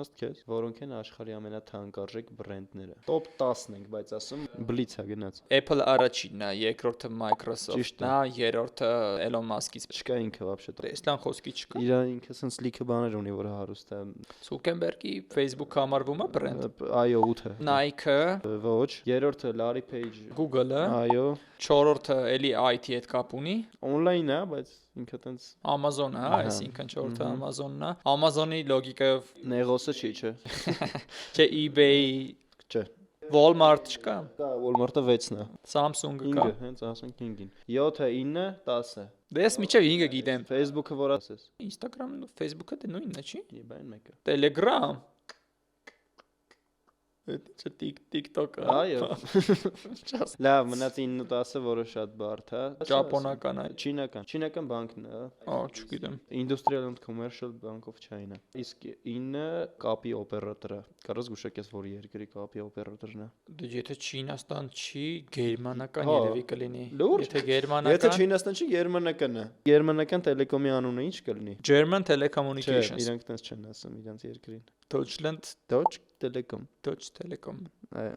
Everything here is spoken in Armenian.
ըստ քեզ, որոնք են աշխարհի ամենաթանկարժեք բրենդները։ Top 10-ն ենք, բայց ասում Blitz-ա գնաց։ Apple առաջինն է, երկրորդը Microsoft-ն է, երրորդը Elon Musk-ից։ Չկա ինքը вообще-то։ Տեսլան խոսքի չկա։ Իր ինքը sense լիքը բաներ ունի, որ հարուստ է։ Zuckerberg-ի Facebook-ը համարվում է բրենդ։ Այո, 8-ը։ Nike-ը, Ոչ, երրորդը Larry Page։ Google-ը, Այո, չորրորդը էլի IT-ի հետ կապ ունի։ on-line է, բայց ինքը տենց Amazon-ը, այսինքն չորրորդը Amazon-ն է։ Amazon-ի լոգիկայով Negos-ը չի, չէ։ չէ eBay, Չէ։ Walmart չկա, Դա Walmart-ը 6-ն է։ Samsung-ը կա։ 5-ը, հենց ասենք 5-ին։ 7-ը, 9-ը, 10-ը։ Դե ես միջև 5-ը գիտեմ։ Facebook-ը որ ասես։ Instagram-ն ու Facebook-ը դե նույնն է, չի։ Եբայն մեկը։ Telegram։ Չէ TikTok-ը։ Այո։ Լավ, մնաց 9-ը 10-ը, որը շատ բարդ է։ Ճապոնական է։ Չինական բանկն է։ Չգիտեմ։ Industrial and Commercial Bank of China։ Իսկ 9-ը կապի օպերատորը։ Կարո՞ղ զգուշակես, որ երկրի կապի օպերատորն է։ Դե եթե Չինաստան չի, գերմանական Հա, երևի կլինի։ լուրջ։ Եթե Եթե գերմանական, Չինաստան չի, գերմանական է։ Գերմանական տելեկոմի անունը ի՞նչ կլինի։ German Չէ, Telecommunications, իրանք տենց չեն ասում իրանց երկրին։ Deutschland, Deutsche Telekom։ Deutsche Telekom։ Այո։